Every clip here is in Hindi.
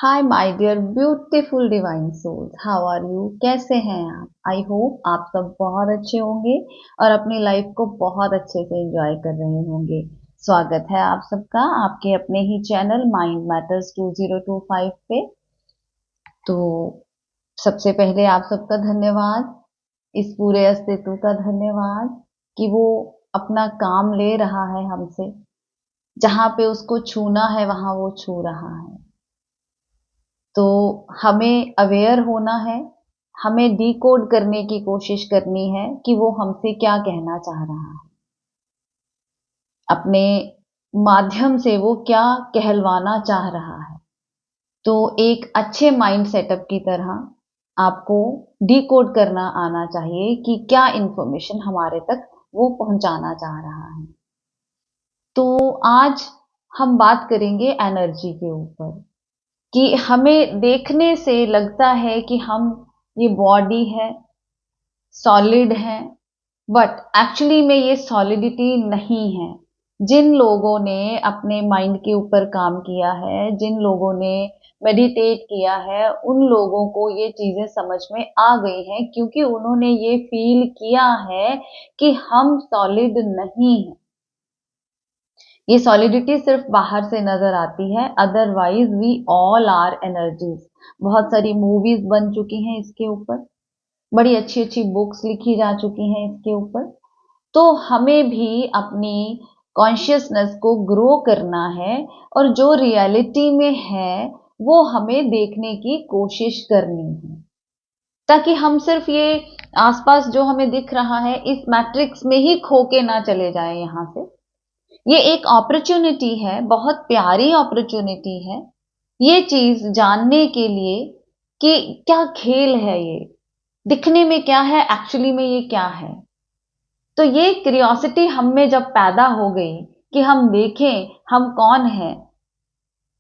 Hi my dear beautiful divine souls, how are you? कैसे हैं आप? आई होप आप सब बहुत अच्छे होंगे और अपनी लाइफ को बहुत अच्छे से एंजॉय कर रहे होंगे। स्वागत है आप सबका आपके अपने ही चैनल माइंड मैटर्स 2025 पे। तो सबसे पहले आप सबका धन्यवाद, इस पूरे अस्तित्व का धन्यवाद कि वो अपना काम ले रहा है हमसे। जहां पे उसको छूना है वहां वो छू रहा है। तो हमें अवेयर होना है, हमें डिकोड करने की कोशिश करनी है कि वो हमसे क्या कहना चाह रहा है, अपने माध्यम से वो क्या कहलवाना चाह रहा है। तो एक अच्छे माइंड सेटअप की तरह आपको डिकोड करना आना चाहिए कि क्या इंफॉर्मेशन हमारे तक वो पहुंचाना चाह रहा है। तो आज हम बात करेंगे एनर्जी के ऊपर कि हमें देखने से लगता है कि हम ये बॉडी है, सॉलिड है, बट एक्चुअली में ये सॉलिडिटी नहीं है। जिन लोगों ने अपने माइंड के ऊपर काम किया है, जिन लोगों ने मेडिटेट किया है, उन लोगों को ये चीजें समझ में आ गई हैं क्योंकि उन्होंने ये फील किया है कि हम सॉलिड नहीं हैं। ये सॉलिडिटी सिर्फ बाहर से नजर आती है, otherwise we all are energies. बहुत सारी मूवीज बन चुकी हैं इसके ऊपर, बड़ी अच्छी अच्छी बुक्स लिखी जा चुकी हैं इसके ऊपर। तो हमें भी अपनी कॉन्शियसनेस को ग्रो करना है और जो रियलिटी में है वो हमें देखने की कोशिश करनी है, ताकि हम सिर्फ ये आसपास जो हमें दिख रहा है इस मैट्रिक्स में ही खो के ना चले जाएं यहां से। ये एक अपॉर्चुनिटी है, बहुत प्यारी अपॉर्चुनिटी है ये चीज जानने के लिए कि क्या खेल है ये, दिखने में क्या है, एक्चुअली में ये क्या है। तो ये क्यूरियोसिटी हम में जब पैदा हो गई कि हम देखें हम कौन हैं,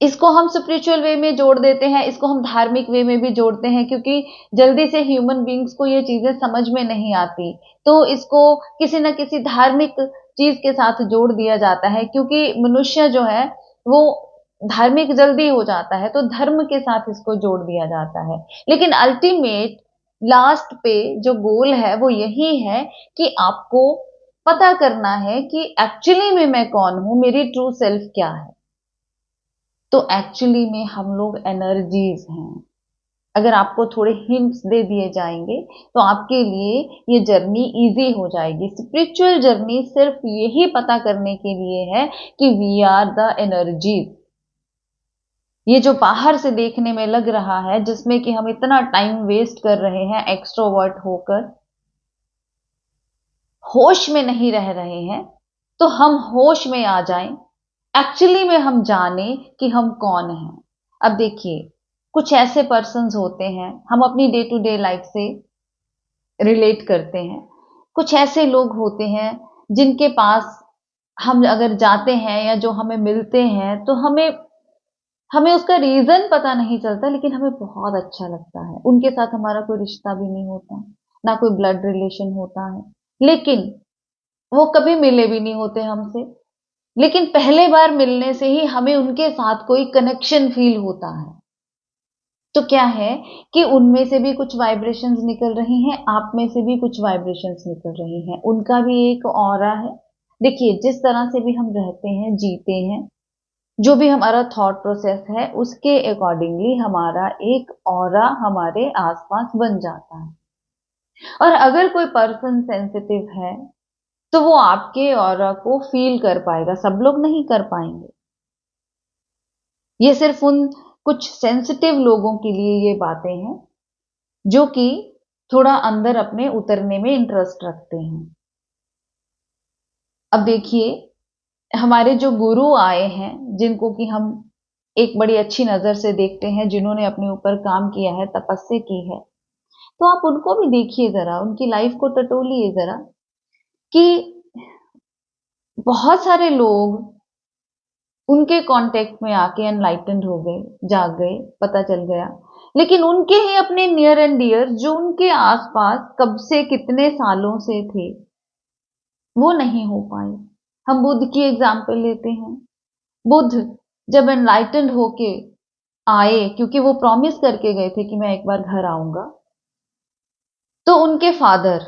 इसको हम स्पिरिचुअल वे में जोड़ देते हैं, इसको हम धार्मिक वे में भी जोड़ते हैं क्योंकि जल्दी से ह्यूमन बींग्स को ये चीजें समझ में नहीं आती। तो इसको किसी न किसी धार्मिक चीज के साथ जोड़ दिया जाता है क्योंकि मनुष्य जो है वो धार्मिक जल्दी हो जाता है, तो धर्म के साथ इसको जोड़ दिया जाता है। लेकिन अल्टीमेट लास्ट पे जो गोल है वो यही है कि आपको पता करना है कि एक्चुअली में मैं कौन हूं, मेरी ट्रू सेल्फ क्या है। तो एक्चुअली में हम लोग एनर्जीज हैं। अगर आपको थोड़े हिंट्स दे दिए जाएंगे तो आपके लिए ये जर्नी इजी हो जाएगी। स्पिरिचुअल जर्नी सिर्फ यही पता करने के लिए है कि वी आर द एनर्जीज। ये जो बाहर से देखने में लग रहा है, जिसमें कि हम इतना टाइम वेस्ट कर रहे हैं एक्सट्रोवर्ट होकर, होश में नहीं रह रहे हैं, तो हम होश में आ जाएं, एक्चुअली में हम जाने कि हम कौन हैं। अब देखिए, कुछ ऐसे पर्सन्स होते हैं, हम अपनी डे टू डे लाइफ से रिलेट करते हैं। कुछ ऐसे लोग होते हैं जिनके पास हम अगर जाते हैं या जो हमें मिलते हैं तो हमें हमें उसका रीजन पता नहीं चलता, लेकिन हमें बहुत अच्छा लगता है। उनके साथ हमारा कोई रिश्ता भी नहीं होता, ना कोई ब्लड रिलेशन होता है, लेकिन वो कभी मिले भी नहीं होते हमसे। लेकिन पहले बार मिलने से ही हमें उनके साथ कोई कनेक्शन फील होता है। तो क्या है कि उनमें से भी कुछ वाइब्रेशंस निकल रही हैं, आप में से भी कुछ वाइब्रेशंस निकल रही हैं, उनका भी एक ऑरा है। देखिए, जिस तरह से भी हम रहते हैं, जीते हैं, जो भी हमारा थॉट प्रोसेस है, उसके अकॉर्डिंगली हमारा एक ऑरा हमारे आसपास बन जाता है। और अगर कोई पर्सन सेंसिटिव है तो वो आपके ऑरा को फील कर पाएगा, सब लोग नहीं कर पाएंगे। ये सिर्फ उन कुछ सेंसिटिव लोगों के लिए ये बातें हैं जो कि थोड़ा अंदर अपने उतरने में इंटरेस्ट रखते हैं। अब देखिए, हमारे जो गुरु आए हैं, जिनको कि हम एक बड़ी अच्छी नजर से देखते हैं, जिन्होंने अपने ऊपर काम किया है, तपस्या की है, तो आप उनको भी देखिए जरा, उनकी लाइफ को टटोलिए जरा कि बहुत सारे लोग उनके कांटेक्ट में आके एनलाइटेंड हो गए, जाग गए, पता चल गया, लेकिन उनके ही अपने नियर एंड डियर जो उनके आसपास कब से कितने सालों से थे, वो नहीं हो पाए। हम बुद्ध की एग्जाम्पल लेते हैं। बुद्ध जब एनलाइटेंड होके आए, क्योंकि वो प्रॉमिस करके गए थे कि मैं एक बार घर आऊंगा, तो उनके फादर,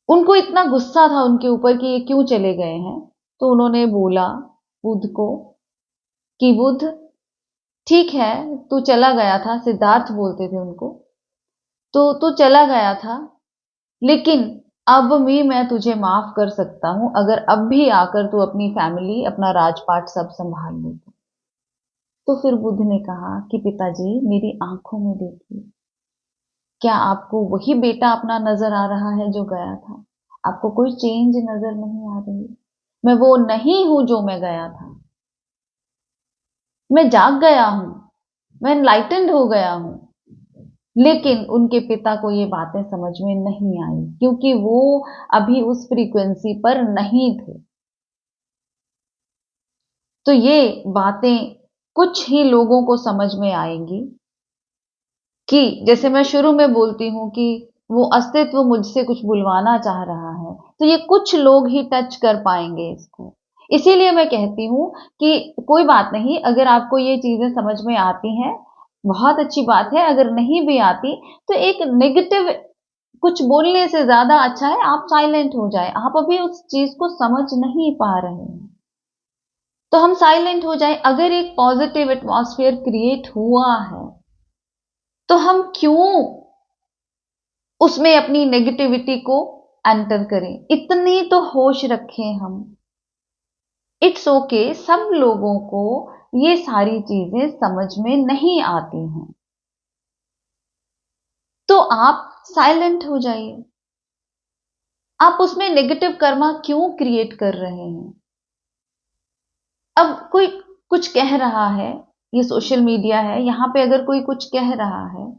उनको इतना गुस्सा था उनके ऊपर कि ये क्यों चले गए हैं, तो उन्होंने बोला बुध को कि बुध, ठीक है, तू चला गया था, सिद्धार्थ बोलते थे उनको, तो तू चला गया था, लेकिन अब भी मैं तुझे माफ कर सकता हूं अगर अब भी आकर तू अपनी फैमिली, अपना राजपाट सब संभाल ले। तो फिर बुद्ध ने कहा कि पिताजी, मेरी आंखों में देखिए, क्या आपको वही बेटा अपना नजर आ रहा है जो गया था? आपको कोई चेंज नजर नहीं आ रही? मैं वो नहीं हूं जो मैं गया था। मैं जाग गया हूं, मैं एनलाइटेंड हो गया हूं। लेकिन उनके पिता को ये बातें समझ में नहीं आई, क्योंकि वो अभी उस फ्रीक्वेंसी पर नहीं थे। तो ये बातें कुछ ही लोगों को समझ में आएंगी कि जैसे मैं शुरू में बोलती हूं कि वो अस्तित्व मुझसे कुछ बुलवाना चाह रहा है, तो ये कुछ लोग ही टच कर पाएंगे इसको। इसीलिए मैं कहती हूं कि कोई बात नहीं, अगर आपको ये चीजें समझ में आती हैं, बहुत अच्छी बात है। अगर नहीं भी आती, तो एक नेगेटिव कुछ बोलने से ज्यादा अच्छा है आप साइलेंट हो जाए। आप अभी उस चीज को समझ नहीं पा रहे हैं, तो हम साइलेंट हो जाए। अगर एक पॉजिटिव एटमॉस्फेयर क्रिएट हुआ है, तो हम क्यों उसमें अपनी नेगेटिविटी को एंटर करें? इतनी तो होश रखें हम। इट्स ओके, सब लोगों को ये सारी चीजें समझ में नहीं आती हैं, तो आप साइलेंट हो जाइए। आप उसमें नेगेटिव कर्मा क्यों क्रिएट कर रहे हैं? अब कोई कुछ कह रहा है, ये सोशल मीडिया है, यहां पे अगर कोई कुछ कह रहा है,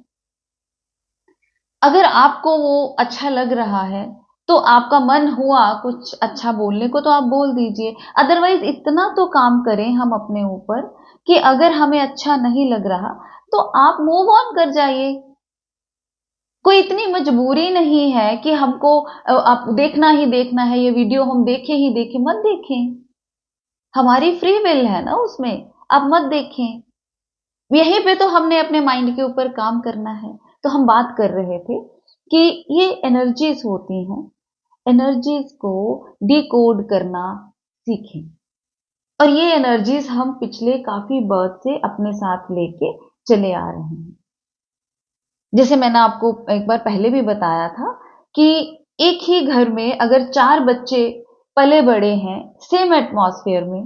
अगर आपको वो अच्छा लग रहा है, तो आपका मन हुआ कुछ अच्छा बोलने को, तो आप बोल दीजिए। अदरवाइज इतना तो काम करें हम अपने ऊपर कि अगर हमें अच्छा नहीं लग रहा, तो आप मूव ऑन कर जाइए। कोई इतनी मजबूरी नहीं है कि हमको आप देखना ही देखना है, ये वीडियो हम देखें ही देखें। मत देखें, हमारी फ्री विल है ना उसमें, आप मत देखें। यहीं पे तो हमने अपने माइंड के ऊपर काम करना है। तो हम बात कर रहे थे कि ये एनर्जीज होती हैं, एनर्जीज को डिकोड करना सीखें। और ये एनर्जीज हम पिछले काफी बर्थ से अपने साथ लेके चले आ रहे हैं। जैसे मैंने आपको एक बार पहले भी बताया था कि एक ही घर में अगर 4 बच्चे पले बड़े हैं सेम एटमॉस्फेयर में,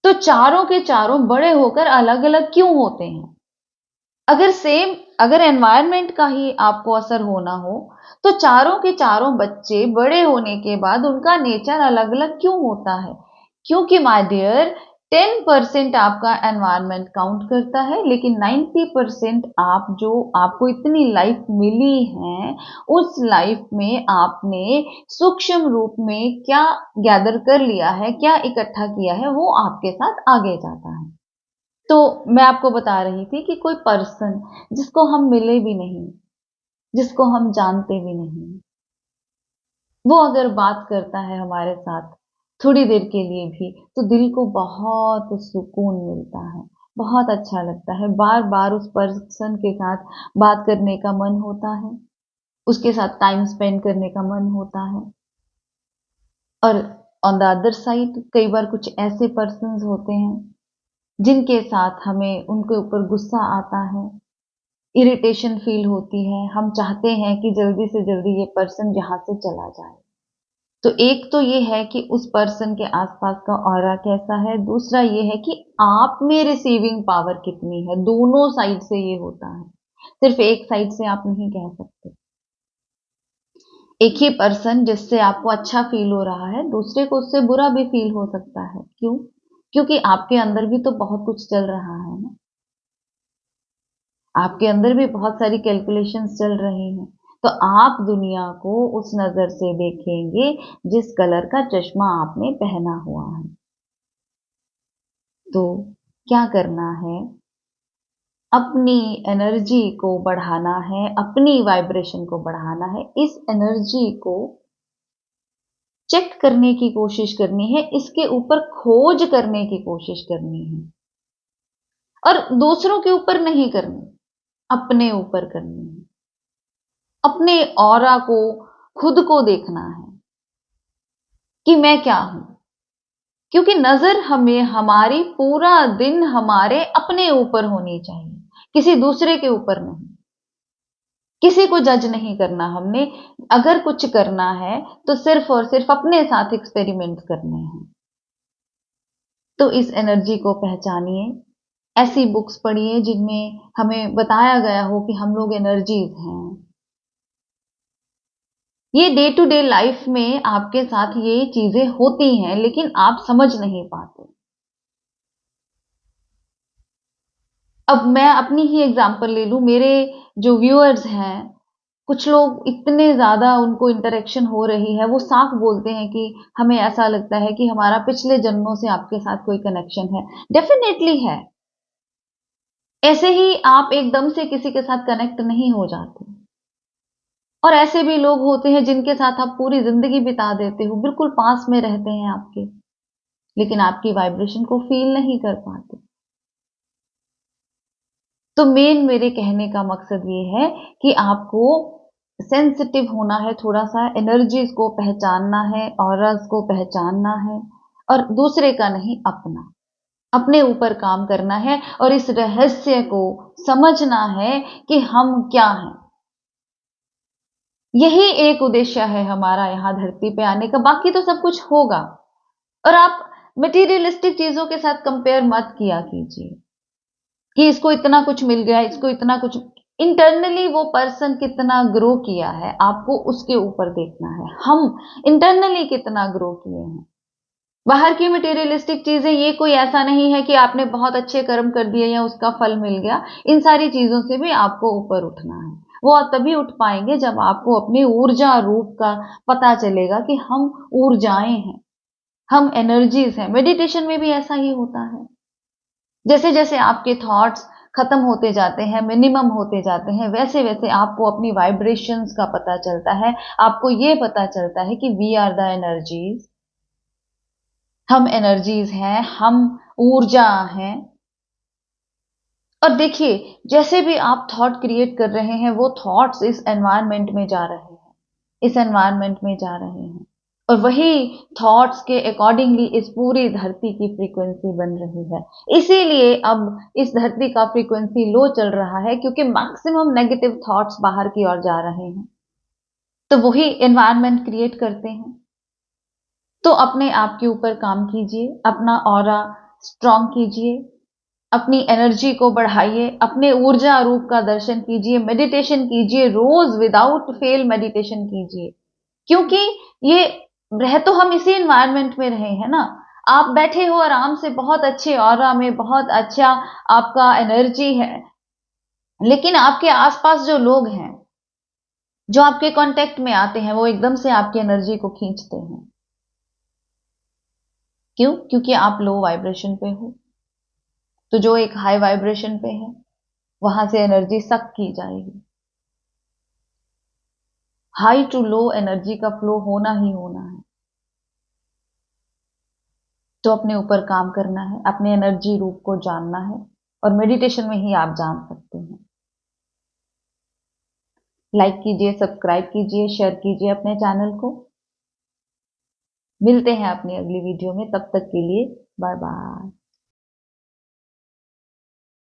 तो चारों के चारों बड़े होकर अलग अलग क्यों होते हैं? अगर एनवायरनमेंट का ही आपको असर होना हो, तो चारों के चारों बच्चे बड़े होने के बाद उनका नेचर अलग अलग क्यों होता है? क्योंकि माय डियर, 10% आपका एनवायरनमेंट काउंट करता है, लेकिन 90% आप जो आपको इतनी लाइफ मिली है, उस लाइफ में आपने सूक्ष्म रूप में क्या गैदर कर लिया है, क्या इकट्ठा किया है, वो आपके साथ आगे जाता है। तो मैं आपको बता रही थी कि कोई पर्सन जिसको हम मिले भी नहीं, जिसको हम जानते भी नहीं, वो अगर बात करता है हमारे साथ थोड़ी देर के लिए भी, तो दिल को बहुत सुकून मिलता है, बहुत अच्छा लगता है। बार बार उस पर्सन के साथ बात करने का मन होता है, उसके साथ टाइम स्पेंड करने का मन होता है। और ऑन द अदर साइड कई बार कुछ ऐसे पर्सन होते हैं जिनके साथ हमें उनके ऊपर गुस्सा आता है, इरिटेशन फील होती है, हम चाहते हैं कि जल्दी से जल्दी ये पर्सन यहाँ से चला जाए। तो एक तो ये है कि उस पर्सन के आसपास का ऑरा कैसा है, दूसरा ये है कि आप में रिसीविंग पावर कितनी है। दोनों साइड से ये होता है, सिर्फ एक साइड से आप नहीं कह सकते। एक ही पर्सन जिससे आपको अच्छा फील हो रहा है, दूसरे को उससे बुरा भी फील हो सकता है। क्यों? क्योंकि आपके अंदर भी तो बहुत कुछ चल रहा है ना, आपके अंदर भी बहुत सारी कैलकुलेशंस चल रही हैं। तो आप दुनिया को उस नजर से देखेंगे जिस कलर का चश्मा आपने पहना हुआ है। तो क्या करना है? अपनी एनर्जी को बढ़ाना है, अपनी वाइब्रेशन को बढ़ाना है, इस एनर्जी को चेक करने की कोशिश करनी है, इसके ऊपर खोज करने की कोशिश करनी है। और दूसरों के ऊपर नहीं करनी, अपने ऊपर करनी है। अपने ऑरा को, खुद को देखना है कि मैं क्या हूं, क्योंकि नजर हमें हमारी पूरा दिन हमारे अपने ऊपर होनी चाहिए, किसी दूसरे के ऊपर नहीं। किसी को जज नहीं करना हमने। अगर कुछ करना है तो सिर्फ और सिर्फ अपने साथ एक्सपेरिमेंट करने हैं। तो इस एनर्जी को पहचानिए, ऐसी बुक्स पढ़िए जिनमें हमें बताया गया हो कि हम लोग एनर्जीज हैं। ये डे टू डे लाइफ में आपके साथ ये चीजें होती हैं, लेकिन आप समझ नहीं पाते। अब मैं अपनी ही एग्जांपल ले लूं, मेरे जो व्यूअर्स हैं, कुछ लोग इतने ज़्यादा उनको इंटरेक्शन हो रही है, वो साफ बोलते हैं कि हमें ऐसा लगता है कि हमारा पिछले जन्मों से आपके साथ कोई कनेक्शन है। डेफिनेटली है। ऐसे ही आप एकदम से किसी के साथ कनेक्ट नहीं हो जाते। और ऐसे भी लोग होते हैं जिनके साथ आप पूरी जिंदगी बिता देते हो, बिल्कुल पास में रहते हैं आपके, लेकिन आपकी वाइब्रेशन को फील नहीं कर पाते। तो मेन मेरे कहने का मकसद ये है कि आपको सेंसिटिव होना है, थोड़ा सा एनर्जीज को पहचानना है, ऑरास को पहचानना है, और दूसरे का नहीं, अपना, अपने ऊपर काम करना है और इस रहस्य को समझना है कि हम क्या हैं। यही एक उद्देश्य है हमारा यहाँ धरती पे आने का, बाकी तो सब कुछ होगा। और आप मटेरियलिस्टिक चीजों के साथ कंपेयर मत किया कीजिए कि इसको इतना कुछ मिल गया, इसको इतना कुछ। इंटरनली वो पर्सन कितना ग्रो किया है, आपको उसके ऊपर देखना है। हम इंटरनली कितना ग्रो किए हैं। बाहर की मटेरियलिस्टिक चीजें, ये कोई ऐसा नहीं है कि आपने बहुत अच्छे कर्म कर दिए या उसका फल मिल गया। इन सारी चीजों से भी आपको ऊपर उठना है। वो आप तभी उठ पाएंगे जब आपको अपनी ऊर्जा रूप का पता चलेगा कि हम ऊर्जाएं हैं, हम एनर्जीज हैं। मेडिटेशन में भी ऐसा ही होता है। जैसे जैसे आपके थॉट्स खत्म होते जाते हैं, मिनिमम होते जाते हैं, वैसे वैसे आपको अपनी वाइब्रेशंस का पता चलता है। आपको ये पता चलता है कि वी आर द एनर्जीज, हम एनर्जीज हैं, हम ऊर्जा हैं। और देखिए, जैसे भी आप थॉट क्रिएट कर रहे हैं, वो थॉट्स इस एनवायरनमेंट में जा रहे हैं, इस एनवायरनमेंट में जा रहे हैं। और वही थॉट्स के अकॉर्डिंगली इस पूरी धरती की फ्रीक्वेंसी बन रही है। इसीलिए अब इस धरती का फ्रीक्वेंसी लो चल रहा है, क्योंकि मैक्सिमम नेगेटिव थॉट्स बाहर की ओर जा रहे हैं। तो वही एनवायरनमेंट क्रिएट करते हैं। तो अपने आप के ऊपर काम कीजिए, अपना ऑरा स्ट्रांग कीजिए, अपनी एनर्जी को बढ़ाइए, अपने ऊर्जा रूप का दर्शन कीजिए, मेडिटेशन कीजिए, रोज विदाउट फेल मेडिटेशन कीजिए। क्योंकि ये रह तो हम इसी एनवायरनमेंट में रहे हैं ना। आप बैठे हो आराम से, बहुत अच्छे ऑरा में, बहुत अच्छा आपका एनर्जी है, लेकिन आपके आसपास जो लोग हैं, जो आपके कांटेक्ट में आते हैं, वो एकदम से आपकी एनर्जी को खींचते हैं। क्यों? क्योंकि आप लो वाइब्रेशन पे हो। तो जो एक हाई वाइब्रेशन पे है, वहां से एनर्जी सक की जाएगी। हाई टू लो एनर्जी का फ्लो होना ही होना है। तो अपने ऊपर काम करना है, अपने एनर्जी रूप को जानना है, और मेडिटेशन में ही आप जान सकते हैं। लाइक कीजिए, सब्सक्राइब कीजिए, शेयर कीजिए अपने चैनल को। मिलते हैं अपनी अगली वीडियो में, तब तक के लिए बाय बाय।